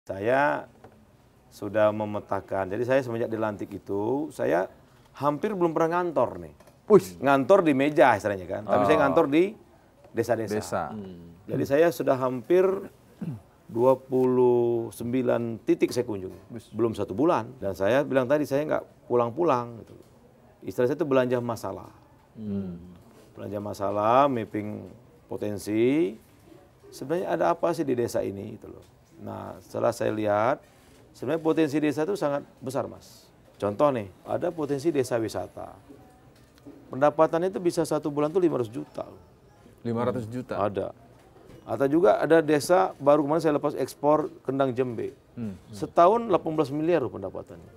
Saya sudah memetakan, jadi saya semenjak dilantik itu, saya hampir belum pernah ngantor nih. Ngantor di meja istilahnya kan, tapi saya ngantor di desa-desa. Jadi saya sudah hampir 29 titik saya kunjungi, belum 1 bulan. Dan saya bilang tadi, saya nggak pulang-pulang. Gitu. Istilah saya itu belanja masalah. Belanja masalah, mapping potensi, sebenarnya ada apa sih di desa ini gitu loh. Nah, setelah saya lihat, sebenarnya potensi desa itu sangat besar, Mas. Contoh nih, ada potensi desa wisata. Pendapatannya itu bisa 1 bulan tuh 500 juta. 500 juta? Ada. Atau juga ada desa, baru kemarin saya lepas ekspor kendang jembe. Setahun 18 miliar loh pendapatannya.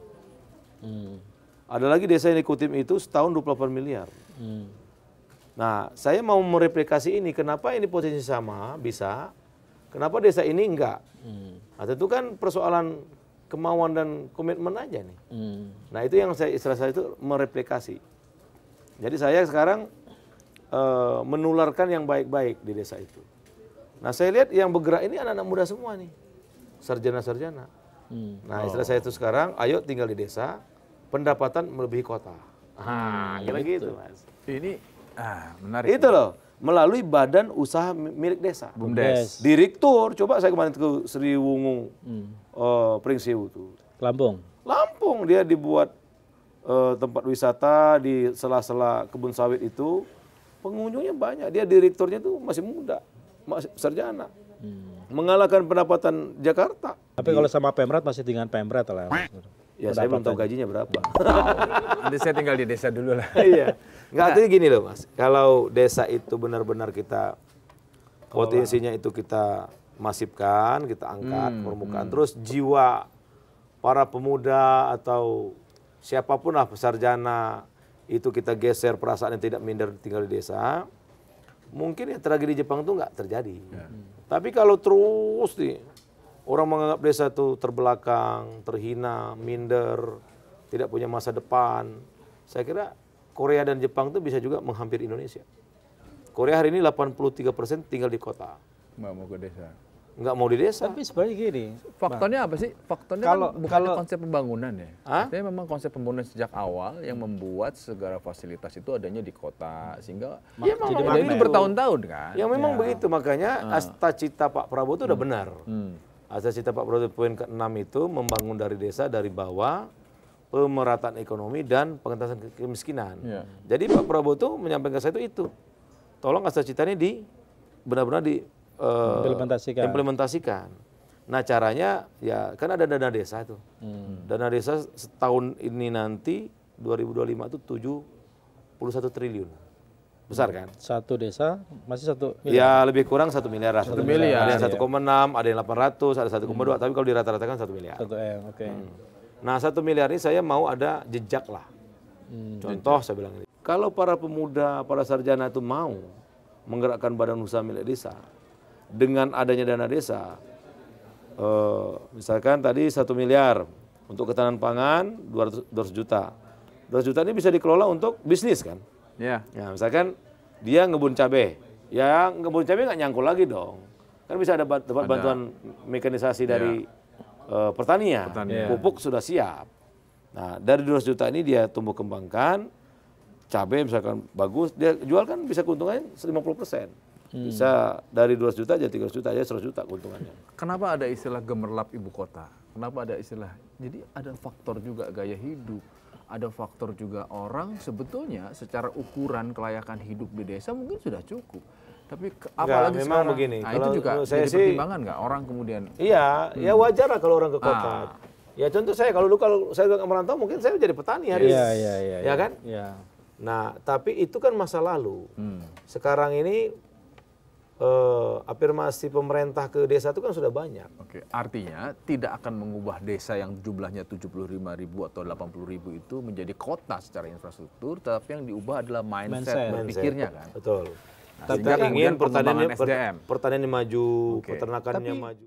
Ada lagi desa yang ikutin itu setahun 28 miliar. Nah, saya mau mereplikasi ini, kenapa ini potensi sama, bisa, kenapa desa ini enggak? Atau itu kan persoalan kemauan dan komitmen aja nih. Nah, itu yang istilah saya itu mereplikasi. Jadi saya sekarang menularkan yang baik-baik di desa itu. Nah, saya lihat yang bergerak ini anak-anak muda semua nih, sarjana-sarjana. Nah, istilah saya itu sekarang, ayo tinggal di desa, pendapatan melebihi kota. Kira gitu, Mas. Ini menarik. Itu loh, melalui badan usaha milik desa. BUMDes. Direktur, coba saya kemarin ke Sri Wungu, Pringsiu tuh. Lampung, dia dibuat tempat wisata di sela-sela kebun sawit itu, pengunjungnya banyak. Dia direkturnya tuh masih muda, masih sarjana. Mengalahkan pendapatan Jakarta. Tapi kalau sama Pemret masih dengan Pemret lah. Ya saya belum tahu gajinya berapa. Nanti saya tinggal di desa dulu lah. Iya. Nggak, artinya gini loh Mas, kalau desa itu benar-benar kita, potensinya itu kita masifkan, kita angkat ke permukaan, terus jiwa para pemuda atau siapapun lah sarjana, itu kita geser perasaan yang tidak minder tinggal di desa, mungkin ya tragedi Jepang itu nggak terjadi. Tapi kalau terus nih, orang menganggap desa itu terbelakang, terhina, minder, tidak punya masa depan, saya kira Korea dan Jepang itu bisa juga menghampiri Indonesia. Korea hari ini 83% tinggal di kota. Nggak mau ke desa. Nggak mau di desa. Tapi sebenarnya gini. Faktornya apa sih? Faktornya kan bukan konsep pembangunan ya. Artinya memang konsep pembangunan sejak awal yang membuat segala fasilitas itu adanya di kota. Sehingga jadi itu bertahun-tahun kan. Ya memang begitu, makanya asta cita Pak Prabowo itu udah benar. Asta cita Pak Prabowo poin ke-6 itu membangun dari desa, dari bawah, pemerataan ekonomi dan pengentasan kemiskinan. Jadi Pak Prabowo tuh menyampaikan ke saya itu. Tolong asta cita ini benar-benar implementasikan. Nah caranya ya kan ada dana desa itu. Dana desa setahun ini nanti 2025 itu 71 triliun. Besar kan? Satu desa masih 1 miliar. Ya lebih kurang 1 miliar lah. 1 miliar. Ada yang 1,6, ada yang 800, ada 1,2, tapi kalau dirata-ratakan 1 miliar. 1 M, oke. Nah 1 miliar ini saya mau ada jejak lah. Contoh saya bilang ini. Kalau para pemuda, para sarjana itu mau menggerakkan badan usaha milik desa, dengan adanya dana desa, misalkan tadi 1 miliar untuk ketahanan pangan 200 juta. 200 juta ini bisa dikelola untuk bisnis kan? Ya, misalkan dia ngebun cabai, ya ngebun cabai nggak nyangkul lagi dong. Kan bisa ada bantuan mekanisasi dari pertanian, pupuk sudah siap. Nah dari 200 juta ini dia tumbuh kembangkan, cabai misalkan bagus, dia jual kan bisa keuntungannya 50%. Bisa dari 200 juta aja 300 juta aja 100 juta keuntungannya. Kenapa ada istilah gemerlap ibu kota? Kenapa ada istilah? Jadi ada faktor juga gaya hidup, ada faktor juga orang sebetulnya secara ukuran kelayakan hidup di desa mungkin sudah cukup. Tapi apalagi memang sekarang, begini. Nah, Kalau itu juga saya jadi pertimbangan nggak orang kemudian? Iya, ya wajar lah kalau orang ke kota. Ya contoh saya kalau saya nggak merantau mungkin saya jadi petani hari ini. Ya kan? Iya. Nah, tapi itu kan masa lalu. Sekarang ini afirmasi pemerintah ke desa itu kan sudah banyak. Oke, artinya tidak akan mengubah desa yang jumlahnya 75.000 atau 80.000 itu menjadi kota secara infrastruktur, tapi yang diubah adalah mindset. Berpikirnya kan. Betul. Nah, Tapi sehingga ingin pertaniannya pertaniannya maju, peternakannya maju.